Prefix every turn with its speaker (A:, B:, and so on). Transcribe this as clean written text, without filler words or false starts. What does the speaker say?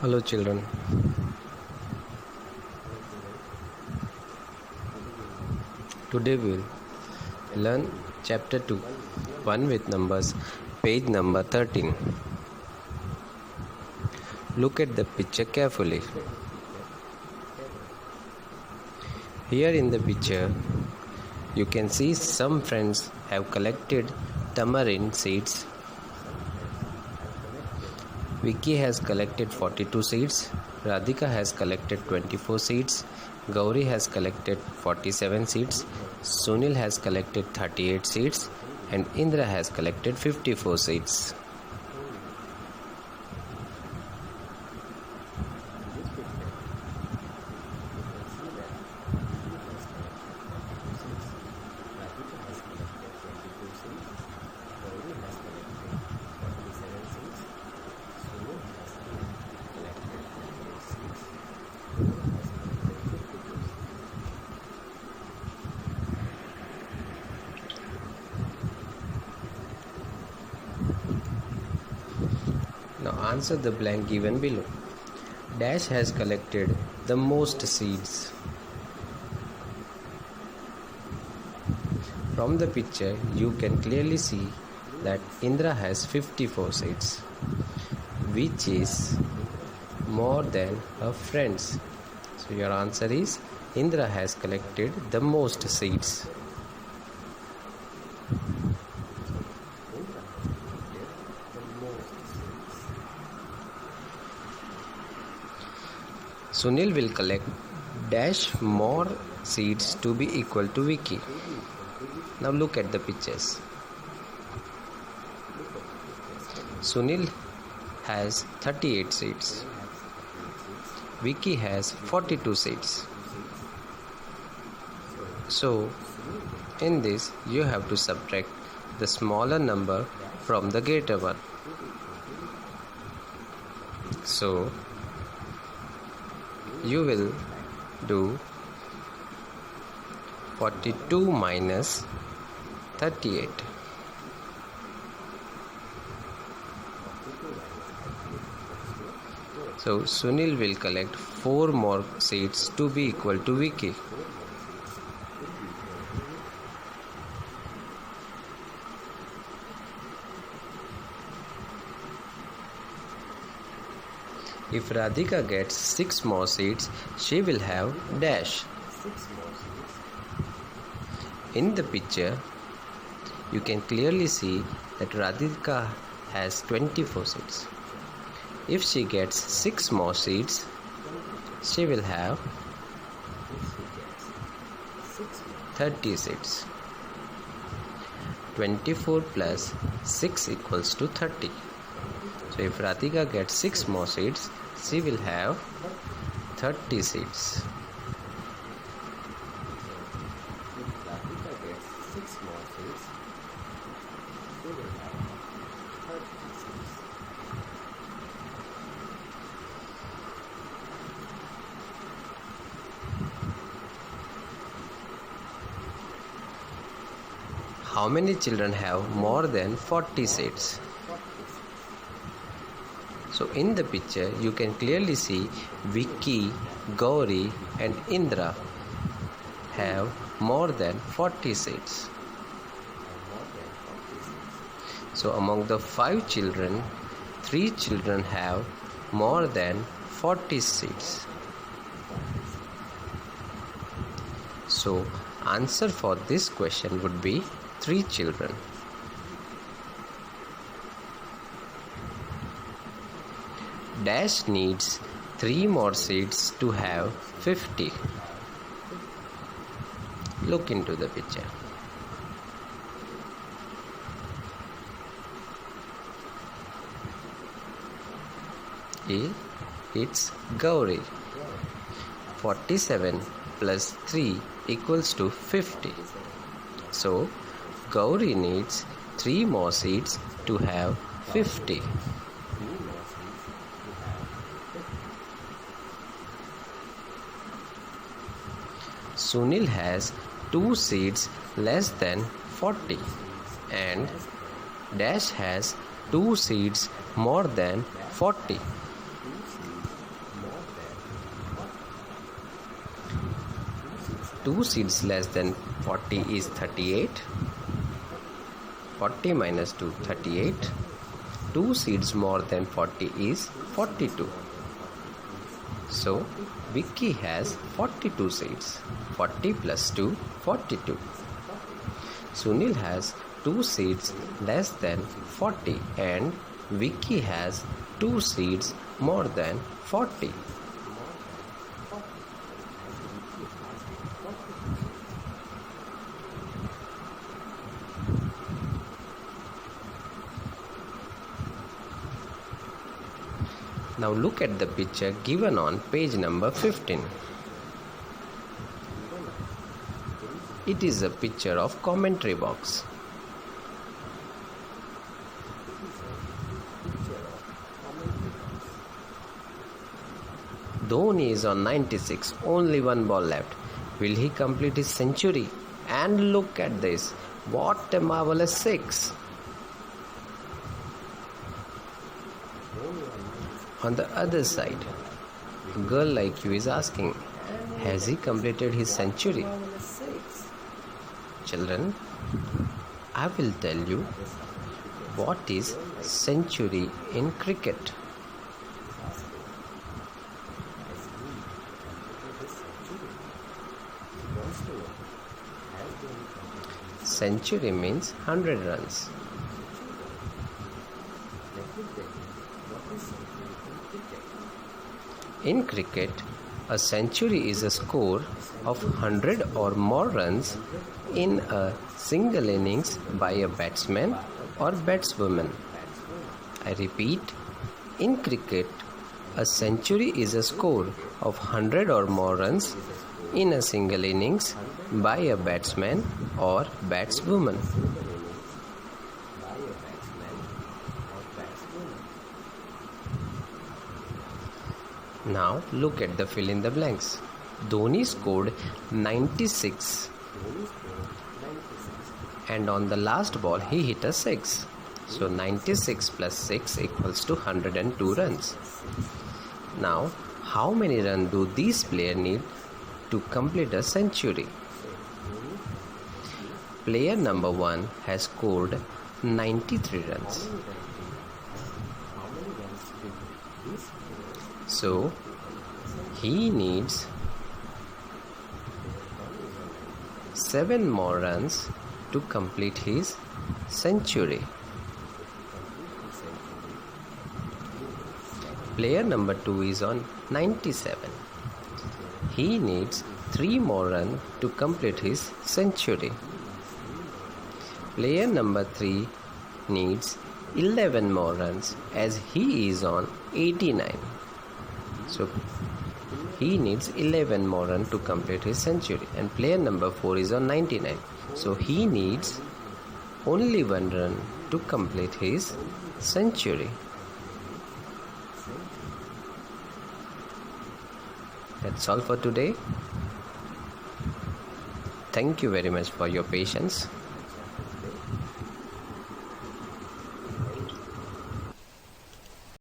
A: Hello children. Today we'll learn chapter 2, 1 with numbers, page number 13. Look at the picture carefully. Here in the picture, you can see some friends have collected tamarind seeds. Vicky has collected 42 seeds, Radhika has collected 24 seeds, Gauri has collected 47 seeds, Sunil has collected 38 seeds, and Indra has collected 54 seeds. Now answer the blank given below. Dash has collected the most seeds. From the picture, you can clearly see that Indra has 54 seeds, which is more than her friends. So your answer is Indra has collected the most seeds. Sunil will collect dash more seeds to be equal to Vicky. Now look at the pictures. Sunil has 38 seeds. Vicky has 42 seeds. So in this you have to subtract the smaller number from the greater one. So you will do 42 minus 38. So Sunil will collect 4 more seeds to be equal to Vicky. If Radhika gets 6 more seeds, she will have dash. In the picture, you can clearly see that Radhika has 24 seeds. If she gets 6 more seeds, she will have 30 seeds. 24 plus 6 equals to 30. So if Radhika gets 6 more seeds, she will have 30 seeds. How many children have more than 40 seeds? So in the picture you can clearly see Vicky, Gauri and Indra have more than 40 seeds. So among the 5 children, 3 children have more than 40 seeds. So answer for this question would be 3 children. Dash needs 3 more seeds to have 50. Look into the picture. It's Gauri. 47 plus 3 equals to 50. So Gauri needs 3 more seeds to have 50. Sunil has 2 seeds less than 40 and Dash has 2 seeds more than 40. 2 seeds less than 40 is 38. 40 minus 2, 38. 2 seeds more than 40 is 42. So Vicky has 42 seeds. 40 plus 2, 42. Sunil has 2 seeds less than 40 and Vicky has 2 seeds more than 40. Now look at the picture given on page number 15. It is a picture of commentary box. Dhoni is on 96, only one ball left. Will he complete his century? And look at this, what a marvelous 6. On the other side, a girl like you is asking, has he completed his century? Children, I will tell you what is century in cricket. Century means 100 runs. In cricket, a century is a score of 100 or more runs in a single innings by a batsman or batswoman. I repeat, in cricket, a century is a score of 100 or more runs in a single innings by a batsman or batswoman. Now look at the fill in the blanks. Dhoni scored 96 and on the last ball he hit a 6. So 96 plus 6 equals to 102 runs. Now how many runs do these players need to complete a century? Player number 1 has scored 93 runs. So he needs 7 more runs to complete his century. Player number 2 is on 97. He needs 3 more runs to complete his century. Player number 3 needs 11 more runs as he is on 89. So he needs 11 more runs to complete his century, and player number 4 is on 99. So he needs only 1 run to complete his century. That's all for today. Thank you very much for your patience.